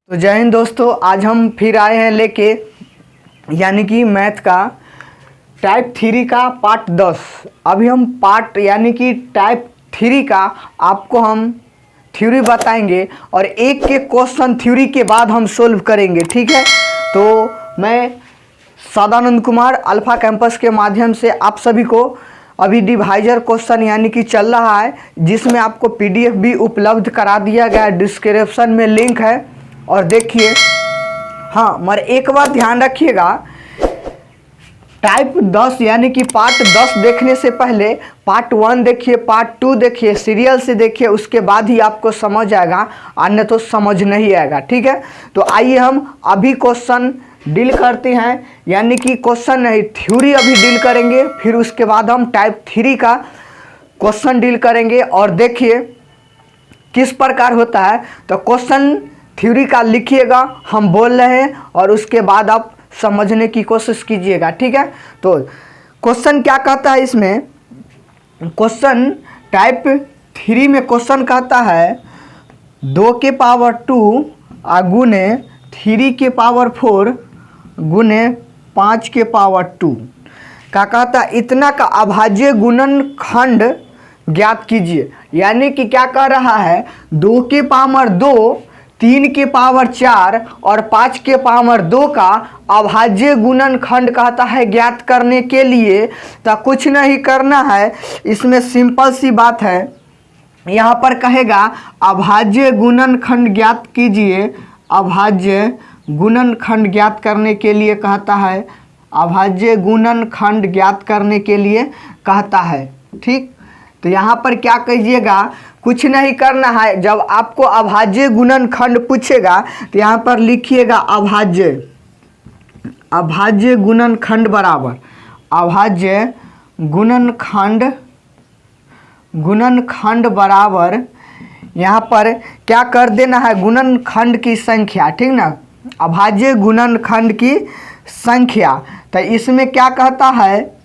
तो जय हिंद दोस्तों, आज हम फिर आए हैं लेके यानी कि मैथ का टाइप 3 का पार्ट 10। अभी हम पार्ट यानी कि टाइप 3 का आपको हम थ्योरी बताएंगे और एक के क्वेश्चन थ्योरी के बाद हम सोल्व करेंगे, ठीक है। तो मैं सदानंद कुमार अल्फा कैंपस के माध्यम से आप सभी को अभी डिवाइजर क्वेश्चन यानी कि चल रहा है, जिसमें आपको पीडीएफ भी उपलब्ध करा दिया गया है। डिस्क्रिप्शन में लिंक है और देखिए। हाँ, मगर एक बात ध्यान रखिएगा, टाइप 10 यानी कि पार्ट 10 देखने से पहले पार्ट 1 देखिए, पार्ट 2 देखिए, सीरियल से देखिए, उसके बाद ही आपको समझ आएगा, अन्य तो समझ नहीं आएगा, ठीक है। तो आइए हम अभी क्वेश्चन डील करते हैं, यानी कि क्वेश्चन नहीं थ्योरी अभी डील करेंगे, फिर उसके बाद हम टाइप 3 का क्वेश्चन डील करेंगे। और देखिए किस प्रकार होता है। तो क्वेश्चन थ्योरी का लिखिएगा, हम बोल रहे हैं, और उसके बाद आप समझने की कोशिश कीजिएगा, ठीक है। तो क्वेश्चन क्या कहता है इसमें, क्वेश्चन टाइप 3 में क्वेश्चन कहता है 2 के पावर 2 गुने 3 के पावर 4 गुने 5 के पावर 2 का कहता है इतना का अभाज्य गुणनखंड ज्ञात कीजिए। यानी कि क्या कह रहा है, 2 के पावर 2, 3 के पावर 4 और 5 के पावर 2 का अभाज्य गुणनखंड कहता है ज्ञात करने के लिए। तो कुछ नहीं करना है, इसमें सिंपल सी बात है। यहाँ पर कहेगा अभाज्य गुणनखंड ज्ञात कीजिए। अभाज्य गुणनखंड ज्ञात करने के लिए कहता है, अभाज्य गुणनखंड ज्ञात करने के लिए कहता है, ठीक। तो यहाँ पर क्या कहिएगा, कुछ नहीं करना है। जब आपको अभाज्य गुणनखंड पूछेगा तो यहाँ पर लिखिएगा अभाज्य गुणनखंड बराबर अभाज्य गुणनखंड बराबर यहाँ पर क्या कर देना है, गुणनखंड की संख्या, ठीक ना, अभाज्य गुणनखंड की संख्या। तो इसमें क्या कहता है,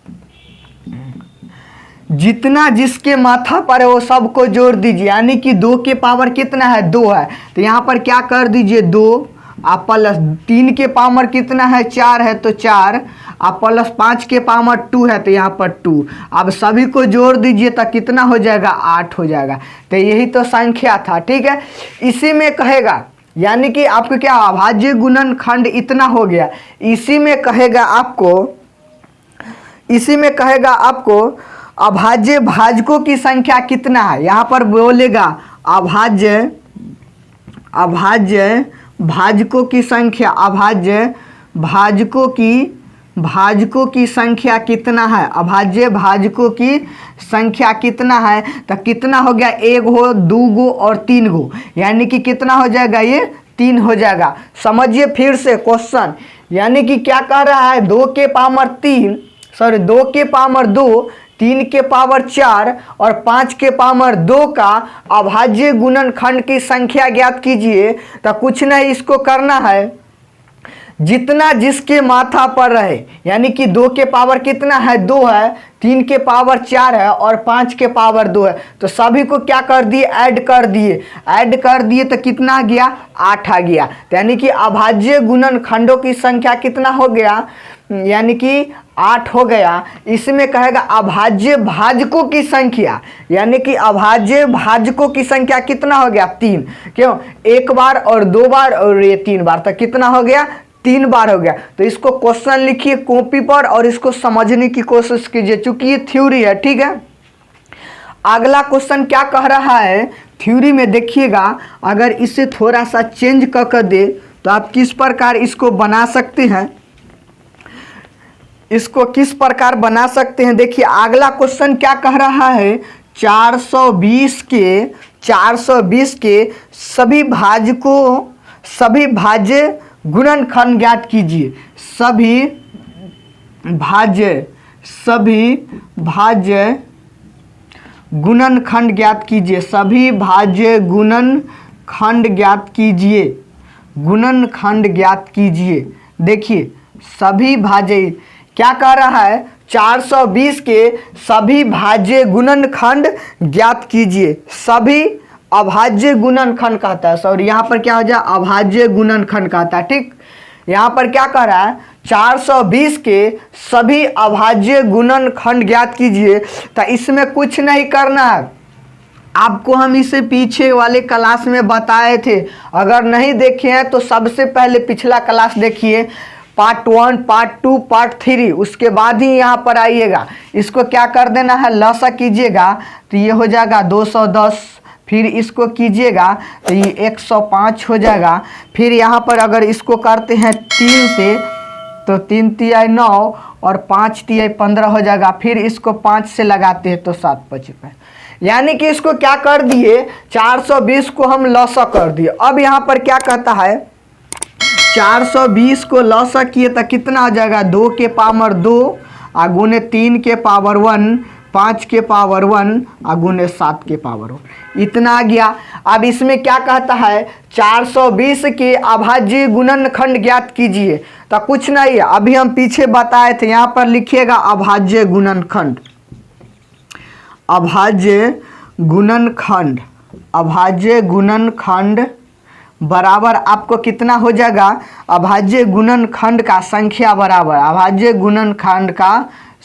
जितना जिसके माथा पर है वो सबको जोड़ दीजिए। यानी कि 2 के पावर कितना है, 2 है, तो यहाँ पर क्या कर दीजिए 2, आप प्लस 3 के पावर कितना है, 4 है, तो 4, आप प्लस 5 के पावर 2 है, तो यहाँ पर 2। अब सभी को जोड़ दीजिए तो कितना हो जाएगा, 8 हो जाएगा। तो यही तो संख्या था, ठीक है। इसी में कहेगा, यानी कि आपको क्या अभाज्य गुणनखंड इतना हो गया। इसी में कहेगा आपको अभाज्य भाजकों की संख्या कितना है। यहाँ पर बोलेगा अभाज्य भाजकों की संख्या, अभाज्य भाजकों की संख्या कितना है, अभाज्य भाजकों की संख्या कितना है। तो कितना हो गया, 1 गो, 2 गो और 3 गो, यानी कि कितना हो जाएगा, ये 3 हो जाएगा। समझिए फिर से क्वेश्चन, यानी कि क्या कह रहा है, 2 के पावर 2, 3 के पावर 4 और 5 के पावर 2 का अभाज्य गुणनखंड की संख्या ज्ञात कीजिए। तो कुछ नहीं, इसको करना है जितना जिसके माथा पर रहे। यानी कि 2 के पावर कितना है, 2 है, 3 के पावर 4 है और 5 के पावर 2 है। तो सभी को क्या कर दिए, ऐड कर दिए तो कितना आ गया, 8 आ गया। यानी कि अभाज्य गुणनखंडों की संख्या कितना हो गया, यानी कि 8 हो गया। इसमें कहेगा अभाज्य भाजकों की संख्या, यानी कि अभाज्य भाजकों की संख्या कितना हो गया, 3। क्यों, 1 बार और 2 बार और ये 3 बार, तो कितना हो गया, 3 बार हो गया। तो इसको क्वेश्चन लिखिए कॉपी पर और इसको समझने की कोशिश कीजिए, चूंकि ये थ्योरी है, ठीक है। अगला क्वेश्चन क्या कह रहा है, थ्योरी में देखिएगा, अगर इसे थोड़ा सा चेंज कर दे तो आप किस प्रकार इसको बना सकते हैं, इसको किस प्रकार बना सकते हैं। देखिए अगला क्वेश्चन क्या कह रहा है, 420 के सभी भाज्य गुणनखंड ज्ञात कीजिए। सभी भाज्य गुणनखंड ज्ञात कीजिए। सभी भाज्य गुणनखंड ज्ञात कीजिए। देखिए सभी भाज्य क्या कह रहा है, 420 के सभी भाज्य गुणनखंड ज्ञात कीजिए। सभी अभाज्य गुणनखंड कहता है। सॉरी, यहाँ पर क्या हो जाए, अभाज्य गुणनखंड कहता है। ठीक, यहाँ पर क्या कह रहा है, 420 के सभी अभाज्य गुणनखंड ज्ञात कीजिए। तो इसमें कुछ नहीं करना है, आपको हम इसे पीछे वाले क्लास में बताए थे। अगर नहीं देखे हैं तो सबसे पहले पिछला क्लास देखिए, पार्ट 1, पार्ट 2, पार्ट 3, उसके बाद ही यहाँ पर आइएगा। इसको क्या कर देना है, लसा कीजिएगा तो ये हो जाएगा 210, फिर इसको कीजिएगा तो ये 105 हो जाएगा। फिर यहाँ पर अगर इसको करते हैं 3 से तो 3 तिहाई 9 और 5 तिहाई 15 हो जाएगा। फिर इसको 5 से लगाते हैं तो 7 55, यानी कि इसको क्या कर दिए, 420 को हम लसा कर दिए। अब यहाँ पर क्या कहता है, 420 को लसा किए तो कितना हो जाएगा, 2 के पावर 2 गुने 3 के पावर 1, 5 के पावर 1 गुने 7 के पावर 1, इतना आ गया। अब इसमें क्या कहता है, 420 के अभाज्य गुणनखंड ज्ञात कीजिए। तो कुछ नहीं है, अभी हम पीछे बताए थे, यहाँ पर लिखिएगा अभाज्य गुणनखंड। अभाज्य गुणनखंड, अभाज्य गुणनखंड बराबर आपको कितना हो जाएगा, अभाज्य गुणनखंड का संख्या बराबर, अभाज्य गुणनखंड का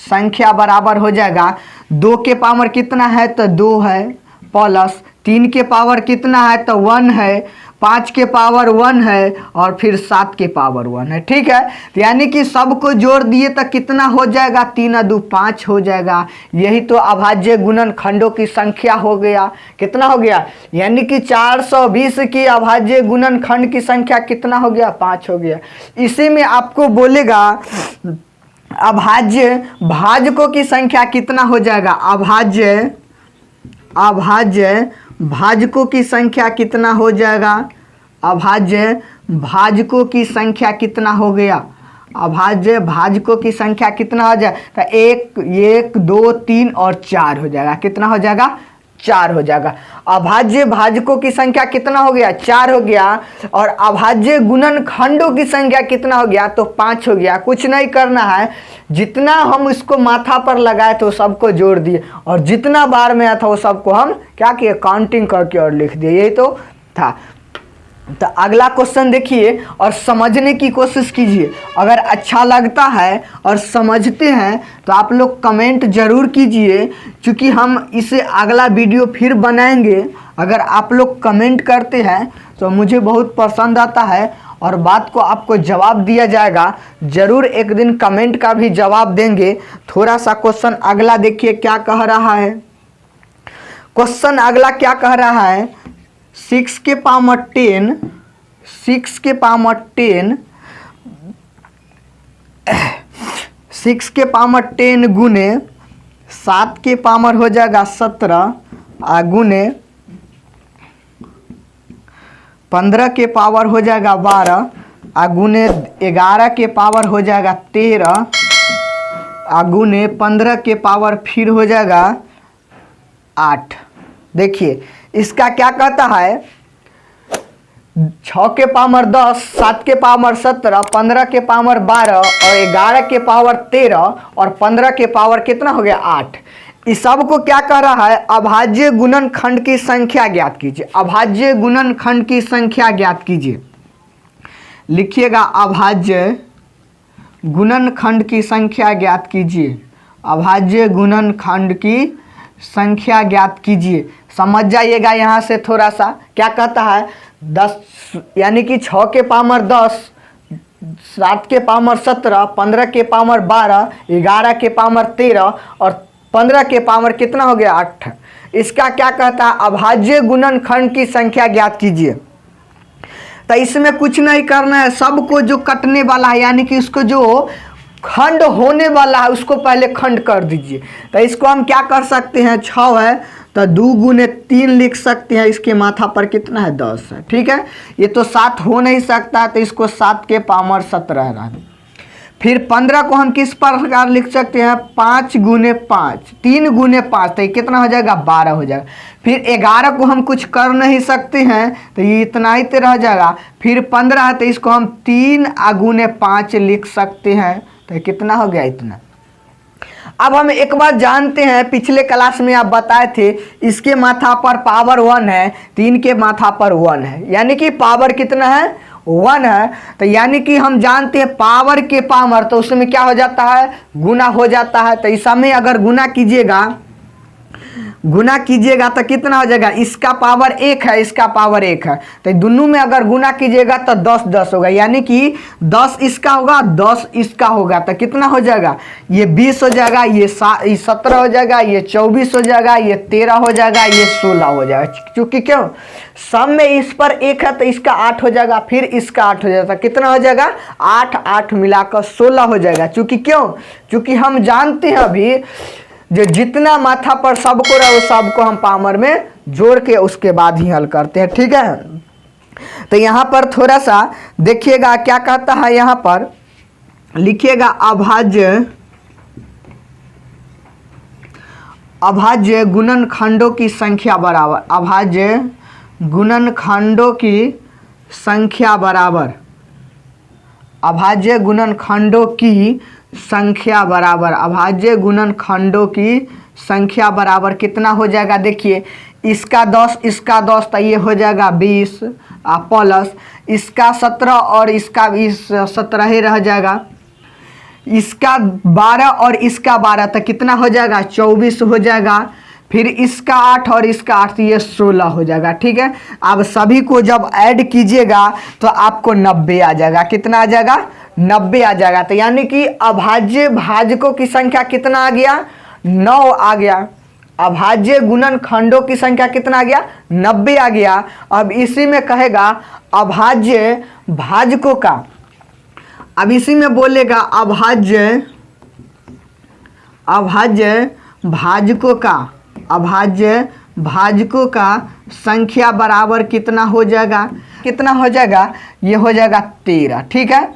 संख्या बराबर हो जाएगा 2 के पावर कितना है तो 2 है, प्लस 3 के पावर कितना है तो 1 है, 5 के पावर 1 है और फिर 7 के पावर 1 है। ठीक है, तो यानी कि सबको जोड़ दिए तो कितना हो जाएगा, 3 2 5 हो जाएगा। यही तो अभाज्य गुणनखंडों की संख्या हो गया। कितना हो गया, यानी कि 420 की अभाज्य गुणनखंड की संख्या कितना हो गया, 5 हो गया। इसी में आपको बोलेगा अभाज्य भाजकों की संख्या कितना हो जाएगा, अभाज्य भाजकों की संख्या कितना हो जाएगा, अभाज्य भाजकों की संख्या कितना हो गया, अभाज्य भाजकों की संख्या कितना हो जाए तो 1 2 3 और 4 हो जाएगा। कितना हो जाएगा, 4 हो जाएगा। अभाज्य भाजकों की संख्या कितना हो गया, 4 हो गया। और अभाज्य गुणनखंडों की संख्या कितना हो गया, तो 5 हो गया। कुछ नहीं करना है, जितना हम इसको माथा पर लगाए तो सबको जोड़ दिए और जितना बार में आया था वो सबको हम क्या किए, काउंटिंग करके और लिख दिए। यही तो था। तो अगला क्वेश्चन देखिए और समझने की कोशिश कीजिए। अगर अच्छा लगता है और समझते हैं तो आप लोग कमेंट जरूर कीजिए, क्योंकि हम इसे अगला वीडियो फिर बनाएंगे। अगर आप लोग कमेंट करते हैं तो मुझे बहुत पसंद आता है और बात को आपको जवाब दिया जाएगा। ज़रूर एक दिन कमेंट का भी जवाब देंगे। थोड़ा सा क्वेश्चन अगला देखिए क्या कह रहा है। क्वेश्चन अगला क्या कह रहा है, 6 के पावर 10, 6 के पावर 10, 6 के पावर 10 गुने 7 के पावर हो जाएगा 17 गुने 15 के पावर हो जाएगा 12 गुने 11 के पावर हो जाएगा 13 गुने 15 के पावर फिर हो जाएगा 8। देखिए इसका क्या कहता है, 6 के पावर 10, 7 के पावर 17, 15 के पावर 12 और 11 के पावर 13 और 15 के पावर कितना हो गया 8। इस सब को क्या कर रहा है, अभाज्य गुणनखंड की संख्या ज्ञात कीजिए। अभाज्य गुणनखंड की संख्या ज्ञात कीजिए। लिखिएगा अभाज्य गुणनखंड की संख्या ज्ञात कीजिए। अभाज्य गुणनखंड की संख्या ज्ञात कीजिए। समझ जाइएगा यहाँ से थोड़ा सा क्या कहता है, 10 यानी कि 6 के पावर 10, 7 के पावर 17, 15 के पावर 12, 11 के पावर 13 और 15 के पावर कितना हो गया 8। इसका क्या कहता है, अभाज्य गुणनखंड की संख्या ज्ञात कीजिए। तो इसमें कुछ नहीं करना है, सबको जो कटने वाला है यानी कि उसको जो खंड होने वाला है उसको पहले खंड कर दीजिए। तो इसको हम क्या कर सकते हैं, 6 है तो 2 गुने 3 लिख सकते हैं। इसके माथा पर कितना है 10 है। ठीक है, ये तो 7 हो नहीं सकता तो इसको 7 के पावर 17 रहा। फिर 15 को हम किस प्रकार लिख सकते हैं, 5 गुने 5, 3 गुने 5 तो ये कितना हो जाएगा 12 हो जाएगा। फिर 11 को हम कुछ कर नहीं सकते हैं तो ये इतना ही तो रह जाएगा। फिर 15 है तो इसको हम 3 गुने 5 लिख सकते हैं तो कितना हो गया इतना। अब हम एक बार जानते हैं, पिछले क्लास में आप बताए थे, इसके माथा पर पावर 1 है, 3 के माथा पर 1 है, यानी कि पावर कितना है 1 है। तो यानी कि हम जानते हैं पावर के पावर, तो उसमें क्या हो जाता है गुना हो जाता है। तो इस समय अगर गुना कीजिएगा तो कितना हो जाएगा, इसका पावर 1 है, इसका पावर 1 है, तो दोनों में अगर गुना कीजिएगा तो 10 10 होगा, यानी कि 10 इसका होगा 10 इसका होगा, तो कितना हो जाएगा, ये 20 हो जाएगा, ये 17 हो जाएगा, ये 24 हो जाएगा, ये 13 हो जाएगा, ये 16 हो जाएगा। क्योंकि क्यों, सब में इस पर 1 है तो इसका 8 हो जाएगा, फिर इसका 8 हो जाएगा, कितना हो जाएगा 8 8 मिलाकर 16 हो जाएगा। क्योंकि हम जानते हैं अभी जो जितना माथा पर सबको रहा वो सबको हम पावर में जोड़ के उसके बाद ही हल करते हैं, ठीक है। तो यहाँ पर थोड़ा सा देखिएगा क्या कहता है, यहाँ पर लिखिएगा अभाज्य गुणनखंडों की संख्या बराबर, अभाज्य गुणनखंडों की संख्या बराबर, अभाज्य गुणनखंडों की संख्या बराबर, अभाज्य गुणनखंडों की संख्या बराबर कितना हो जाएगा, देखिए इसका 10 इसका 10 तो ये हो जाएगा 20 प्लस इसका 17 और इसका 17 ही रह जाएगा, इसका 12 और इसका 12 तो कितना हो जाएगा 24 हो जाएगा, फिर इसका 8 और इसका 8 तो ये 16 हो जाएगा, ठीक है। अब सभी को जब ऐड कीजिएगा तो आपको 90 आ जाएगा, कितना आ जाएगा 90 आ जाएगा। तो यानी कि अभाज्य भाजकों की संख्या कितना आ गया 9 आ गया, अभाज्य गुणनखंडों की संख्या कितना आ गया 90 आ गया। अब इसी में कहेगा अभाज्य भाजकों का, अब इसी में बोलेगा अभाज्य भाजकों का, अभाज्य भाजकों का संख्या बराबर कितना हो जाएगा, ये हो जाएगा 13, ठीक है।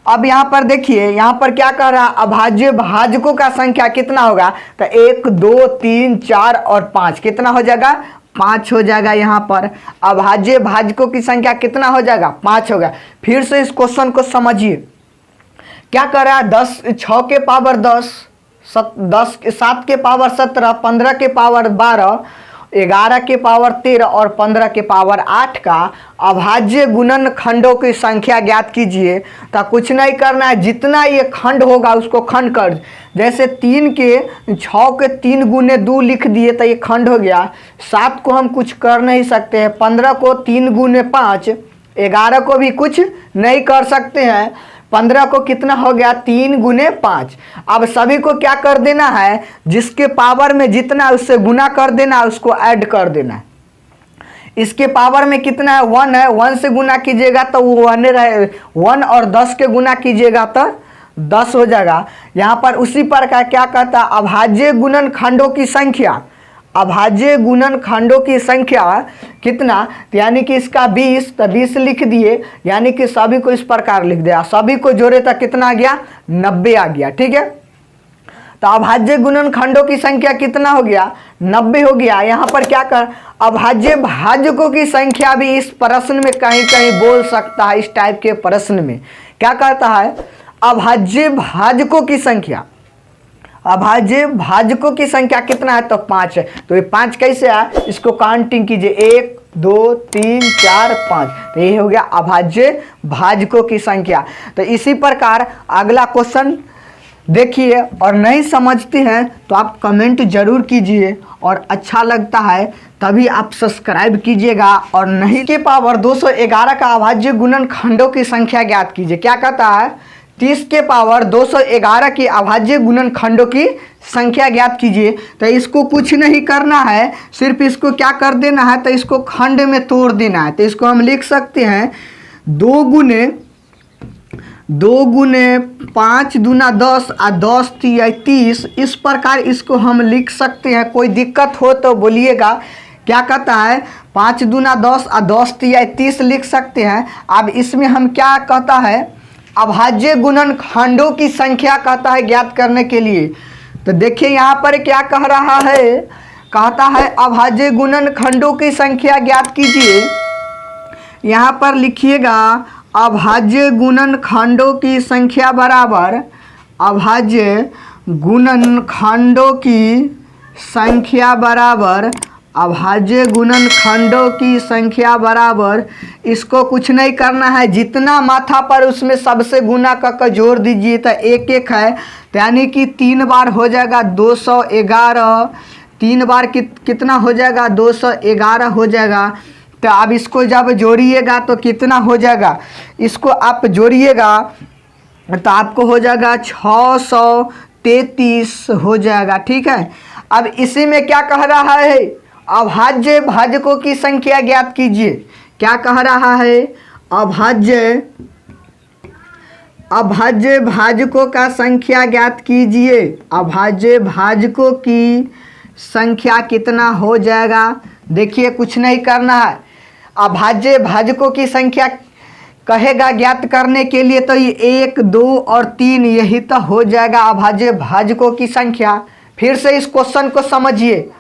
अब यहाँ पर देखिए, यहाँ पर क्या कह रहा है, अभाज्य भाजकों का संख्या कितना होगा, तो 1 2 3 4 और 5 कितना हो जाएगा 5 हो जाएगा। यहाँ पर अभाज्य भाजकों की संख्या कितना हो जाएगा 5 होगा। फिर से इस क्वेश्चन को समझिए, क्या कर रहा है 6 के पावर 10, 7 के पावर 17, 15 के पावर 12, 11 के पावर 13 और 15 के पावर 8 का अभाज्य गुणनखंडों की संख्या ज्ञात कीजिए। तो कुछ नहीं करना है, जितना ये खंड होगा उसको खंड कर, जैसे 6 के 3 गुने 2 लिख दिए तो ये खंड हो गया। 7 को हम कुछ कर नहीं सकते हैं, 15 को 3 गुने 5, 11 को भी कुछ नहीं कर सकते हैं, 15 को कितना हो गया 3 गुने 5। अब सभी को क्या कर देना है, जिसके पावर में जितना उससे गुना कर देना, उसको ऐड कर देना है। इसके पावर में कितना है 1 है, 1 से गुना कीजिएगा तो वो 1 रहे, 1 और 10 के गुना कीजिएगा तो 10 हो जाएगा। यहाँ पर उसी पर का क्या कहता है, अभाज्य गुणनखंडों की संख्या, अभाज्य गुणनखंडों की संख्या कितना, तो यानी कि इसका 20 तो 20 लिख दिए, यानी कि सभी को इस प्रकार लिख दिया, सभी को जोड़े तो कितना आ गया 90 आ गया, ठीक है। तो अभाज्य गुणनखंडों की संख्या कितना हो गया 90 हो गया। यहाँ पर क्या कर, अभाज्य भाजकों की संख्या भी इस प्रश्न में कहीं कहीं बोल सकता है, इस टाइप के प्रश्न में क्या कहता है, अभाज्य भाजकों की संख्या, अभाज्य भाजकों की संख्या कितना है तो 5 है। तो ये 5 कैसे है, इसको काउंटिंग कीजिए, 1 2 3 4 5, तो ये हो गया अभाज्य भाजकों की संख्या। तो इसी प्रकार अगला क्वेश्चन देखिए, और नहीं समझते हैं तो आप कमेंट जरूर कीजिए, और अच्छा लगता है तभी आप सब्सक्राइब कीजिएगा। और नहीं के पावर 211 का अभाज्य गुणनखंडों की संख्या ज्ञात कीजिए। क्या कहता है, 30 के पावर 211 की अभाज्य गुणनखंडों की संख्या ज्ञात कीजिए। तो इसको कुछ नहीं करना है, सिर्फ इसको क्या कर देना है, तो इसको खंड में तोड़ देना है। तो इसको हम लिख सकते हैं 2 गुने 5 दूना 10 और 10 तिया 30, इस प्रकार इसको हम लिख सकते हैं। कोई दिक्कत हो तो बोलिएगा। क्या कहता है, 5 दूना 10 और 10 तिया 30 लिख सकते हैं। अब इसमें हम क्या कहता है, अभाज्य गुणनखंडों की संख्या कहता है ज्ञात करने के लिए। तो देखिए यहाँ पर क्या कह रहा है, कहता है अभाज्य गुणनखंडों की संख्या ज्ञात कीजिए। यहाँ पर लिखिएगा अभाज्य गुणनखंडों की संख्या बराबर, अभाज्य गुणनखंडों की संख्या बराबर अभाज्य गुणनखंडों की संख्या बराबर, इसको कुछ नहीं करना है, जितना माथा पर उसमें सबसे गुना कर जोड़ दीजिए तो एक एक है, तो यानी कि 3 बार हो जाएगा 211, 3 बार कितना हो जाएगा 211 हो जाएगा। तो अब इसको जब जोड़िएगा तो कितना हो जाएगा, इसको आप जोड़िएगा तो आपको हो जाएगा 633 हो जाएगा। ठीक है, अब इसी में क्या कह रहा है, अभाज्य भाजकों की संख्या ज्ञात कीजिए। क्या कह रहा है, अभाज्य भाजकों का संख्या ज्ञात कीजिए। अभाज्य भाजकों की संख्या कितना हो जाएगा, देखिए कुछ नहीं करना है, अभाज्य भाजकों की संख्या कहेगा ज्ञात करने के लिए तो ये 1, 2 और 3 यही तो हो जाएगा अभाज्य भाजकों की संख्या। फिर से इस क्वेश्चन को समझिए,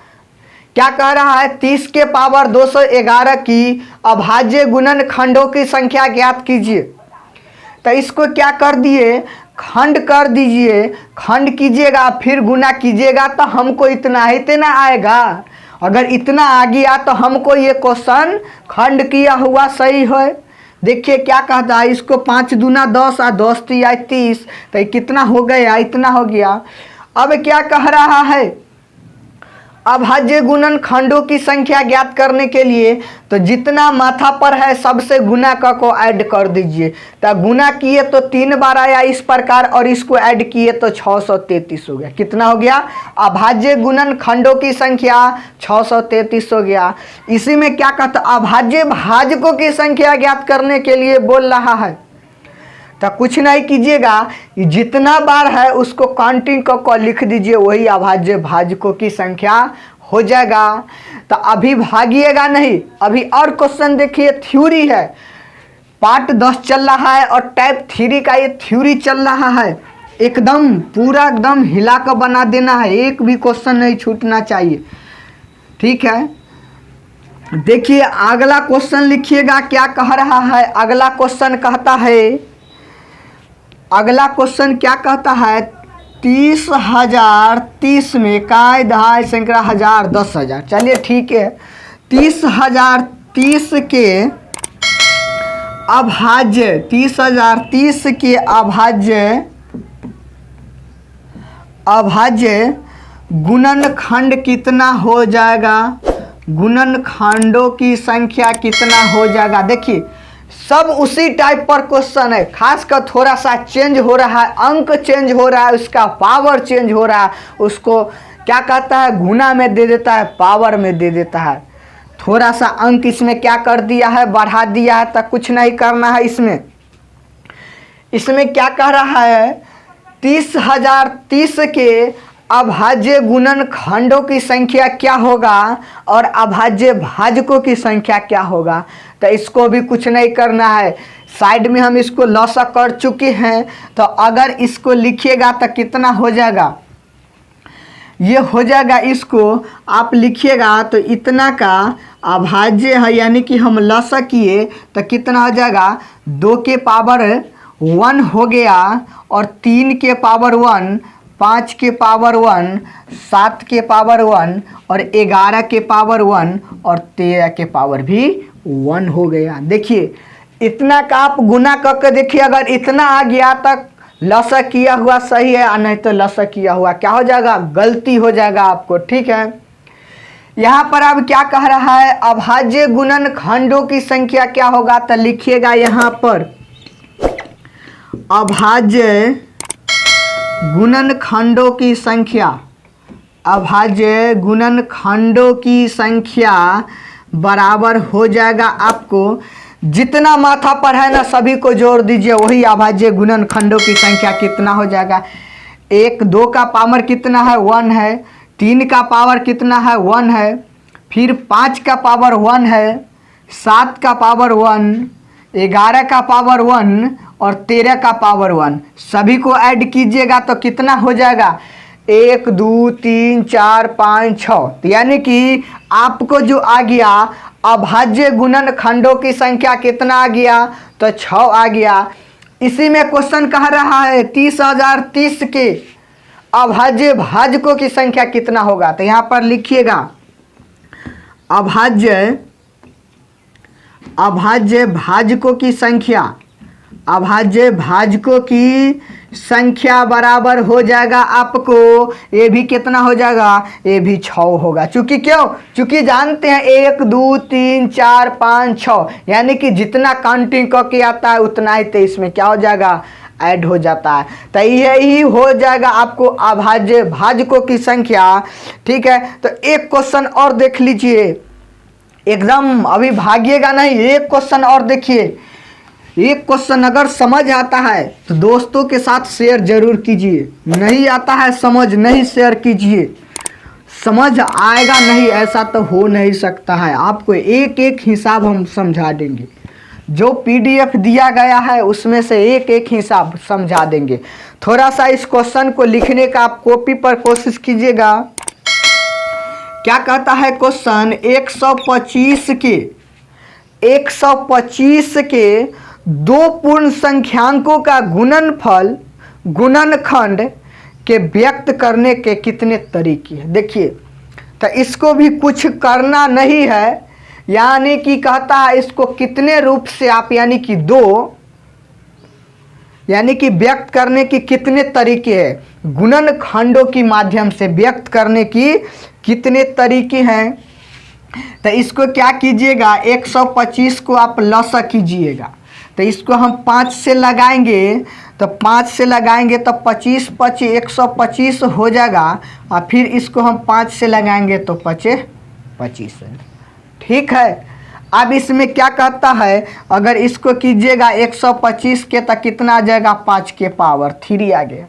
क्या कह रहा है, 30 के पावर 211 की अभाज्य गुणनखंडों की संख्या ज्ञात कीजिए। तो इसको क्या कर दिए, खंड कर दीजिए, खंड कीजिएगा फिर गुना कीजिएगा तो हमको इतना आएगा। अगर इतना आ गया तो हमको ये क्वेश्चन खंड किया हुआ सही है। देखिए क्या कहता है, इसको 5 दूना 10 और 10 तिया 30, तो कितना हो गया, इतना हो गया। अब क्या कह रहा है, अभाज्य गुणनखंडों की संख्या ज्ञात करने के लिए तो जितना माथा पर है सबसे गुना को ऐड कर दीजिए। तो गुना किए तो 3 बार आया इस प्रकार और इसको ऐड किए तो 633 हो गया। कितना हो गया, अभाज्य गुणनखंडों की संख्या 633 हो गया। इसी में क्या कहता, अभाज्य भाजकों की संख्या ज्ञात करने के लिए बोल रहा है। तो कुछ नहीं कीजिएगा, जितना बार है उसको काउंटिंग को लिख दीजिए, वही अभाज्य भाजकों की संख्या हो जाएगा। तो अभी भागिएगा नहीं, अभी और क्वेश्चन देखिए, थ्योरी है, पार्ट 10 चल रहा है और टाइप 3 का ये थ्योरी चल रहा है। एकदम पूरा एकदम हिला कर बना देना है, एक भी क्वेश्चन नहीं छूटना चाहिए। ठीक है, देखिए अगला क्वेश्चन लिखिएगा, क्या कह रहा है। अगला क्वेश्चन कहता है, अगला क्वेश्चन क्या कहता है, 30,000 30 में काय दहाई सैकड़ा हजार 10,000। चलिए ठीक है, 30,000 30 के अभाज्य, 30,000 30 के अभाज्य गुणनखंड कितना हो जाएगा, गुणनखंडों की संख्या कितना हो जाएगा। देखिए सब उसी टाइप पर क्वेश्चन है, खासकर थोड़ा सा चेंज हो रहा है, अंक चेंज हो रहा है, उसका पावर चेंज हो रहा है, उसको क्या कहता है गुना में दे देता है, पावर में दे देता है। थोड़ा सा अंक इसमें क्या कर दिया है, बढ़ा दिया है, तो कुछ नहीं करना है। इसमें क्या कह रहा है, 30,000 30 के अभाज्य गुणनखंडों की संख्या क्या होगा और अभाज्य भाजकों की संख्या क्या होगा। तो इसको भी कुछ नहीं करना है, साइड में हम इसको लॉसा कर चुके हैं। तो अगर इसको लिखिएगा तो कितना हो जाएगा, ये हो जाएगा, इसको आप लिखिएगा तो इतना का अभाज्य है, यानी कि हम लॉसा किए तो कितना हो जाएगा, 2 के पावर 1 हो गया और 3 के पावर 1, 5 के पावर 1, 7 के पावर 1 और 11 के पावर 1 और 13 के पावर भी 1 हो गया। देखिए इतना का आप गुना करके देखिए, अगर इतना आ गया तक लसा किया हुआ सही है और नहीं तो लसा किया हुआ क्या हो जाएगा, गलती हो जाएगा आपको। ठीक है, यहाँ पर अब क्या कह रहा है, अभाज्य गुणनखंडों की संख्या क्या होगा। तो लिखिएगा यहाँ पर अभाज्य गुणनखंडों की संख्या, अभाज्य गुणनखंडों की संख्या बराबर हो जाएगा, आपको जितना माथा पर है ना सभी को जोड़ दीजिए, वही अभाज्य गुणनखंडों की संख्या कितना हो जाएगा। 1 2 का पावर कितना है 1 है, 3 का पावर कितना है 1 है, फिर 5 का पावर 1 है, 7 का पावर 1, 11 का पावर 1 और 13 का पावर 1, सभी को ऐड कीजिएगा तो कितना हो जाएगा, 1 2 3 4 5 6। यानी कि आपको जो आ गया अभाज्य गुणनखंडों की संख्या कितना आ गया, तो 6 आ गया। इसी में क्वेश्चन कह रहा है 30,030 के अभाज्य भाजकों की संख्या कितना होगा? तो यहां पर लिखिएगा अभाज्य भाजकों की संख्या, अभाज्य भाजकों की संख्या बराबर हो जाएगा आपको, ये भी कितना हो जाएगा? ये भी 6 होगा। चूंकि क्यों? चूंकि जानते हैं 1 2 3 4 5 6 यानी कि जितना काउंटिंग करके आता है उतना ही 23 में क्या हो जाएगा? ऐड हो जाता है। तो यही हो जाएगा आपको अभाज्य भाजकों की संख्या। ठीक है, तो एक क्वेश्चन और देख लीजिए, एकदम अभी भागिएगा नहीं, एक क्वेश्चन और देखिए। एक क्वेश्चन अगर समझ आता है तो दोस्तों के साथ शेयर जरूर कीजिए, नहीं आता है समझ नहीं शेयर कीजिए। समझ आएगा नहीं ऐसा तो हो नहीं सकता है। आपको एक एक हिसाब हम समझा देंगे, जो पीडीएफ दिया गया है उसमें से एक एक हिसाब समझा देंगे। थोड़ा सा इस क्वेश्चन को लिखने का आप कॉपी पर कोशिश कीजिएगा। क्या कहता है क्वेश्चन? 125 के दो पूर्ण संख्यांकों का गुणनखंड के व्यक्त करने के कितने तरीके हैं? देखिए, तो इसको भी कुछ करना नहीं है, यानी कि कहता है इसको कितने रूप से आप यानी कि व्यक्त करने की कितने तरीके हैं, गुणनखंडों की माध्यम से व्यक्त करने की कितने तरीके हैं। तो इसको क्या कीजिएगा, 125 को आप लसा कीजिएगा। तो इसको हम 5 से लगाएंगे, तो 5 से लगाएंगे तो 25 125 हो जाएगा, और फिर इसको हम 5 से लगाएंगे तो 25। ठीक है, अब इसमें क्या कहता है, अगर इसको कीजिएगा 125 के तो कितना आ जाएगा? 5 के पावर 3 आ गया।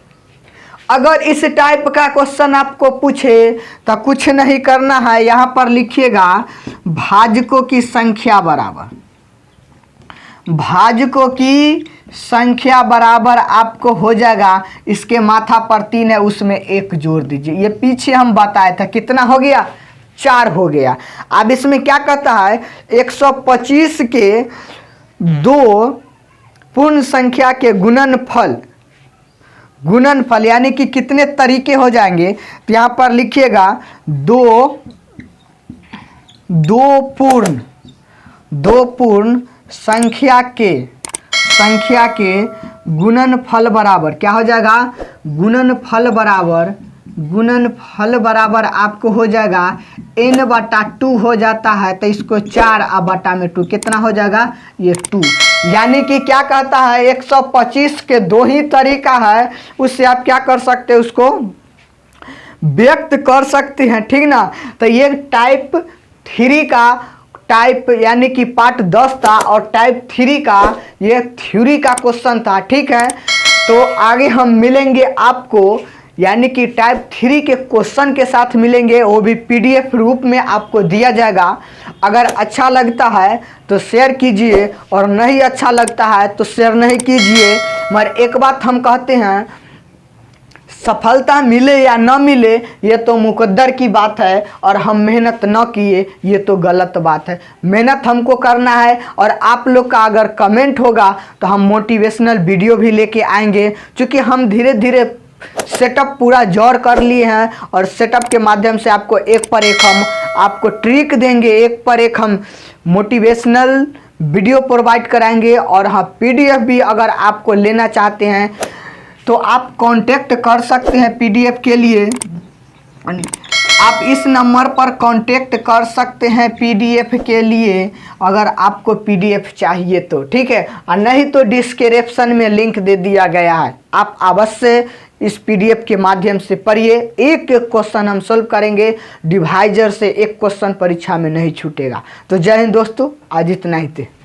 अगर इस टाइप का क्वेश्चन आपको पूछे तो कुछ नहीं करना है, यहाँ पर लिखिएगा भाजकों की संख्या बराबर, भाजकों की संख्या बराबर आपको हो जाएगा, इसके माथा पर 3 है उसमें 1 जोड़ दीजिए। ये पीछे हम बताए थे कितना हो गया? 4 हो गया। अब इसमें क्या कहता है, 125 के दो पूर्ण संख्या के गुणनफल यानी कि कितने तरीके हो जाएंगे? तो यहाँ पर लिखिएगा दो पूर्ण संख्या के गुणनफल बराबर क्या हो जाएगा? गुणनफल बराबर आपको हो जाएगा n/2 हो जाता है, तो इसको 4 और बटा में 2 कितना हो जाएगा? ये 2। यानी कि क्या कहता है, 125 के 2 ही तरीका है, उससे आप क्या कर सकते हैं? उसको व्यक्त कर सकते हैं। ठीक ना? तो ये टाइप 3 का यानी कि पार्ट 10 था, और टाइप 3 का ये थ्योरी का क्वेश्चन था। ठीक है, तो आगे हम मिलेंगे आपको, यानी कि टाइप 3 के क्वेश्चन के साथ मिलेंगे, वो भी पीडीएफ रूप में आपको दिया जाएगा। अगर अच्छा लगता है तो शेयर कीजिए, और नहीं अच्छा लगता है तो शेयर नहीं कीजिए। मगर एक बात हम कहते हैं, सफलता मिले या न मिले ये तो मुकद्दर की बात है, और हम मेहनत न किए ये तो गलत बात है। मेहनत हमको करना है, और आप लोग का अगर कमेंट होगा तो हम मोटिवेशनल वीडियो भी लेके आएंगे। क्योंकि हम धीरे धीरे सेटअप पूरा जोड़ कर लिए हैं, और सेटअप के माध्यम से आपको एक पर एक हम आपको ट्रिक देंगे, एक पर एक हम मोटिवेशनल वीडियो प्रोवाइड कराएंगे। और हाँ, पीडीएफ भी अगर आपको लेना चाहते हैं तो आप कांटेक्ट कर सकते हैं पीडीएफ के लिए। आप इस नंबर पर कांटेक्ट कर सकते हैं पीडीएफ के लिए, अगर आपको पीडीएफ चाहिए तो। ठीक है, और नहीं तो डिस्क्रिप्शन में लिंक दे दिया गया है, आप अवश्य इस पीडीएफ के माध्यम से पढ़िए। एक एक क्वेश्चन हम सोल्व करेंगे, डिवाइजर से एक क्वेश्चन परीक्षा में नहीं छूटेगा। तो जय हिंद दोस्तों, आज इतना ही थे।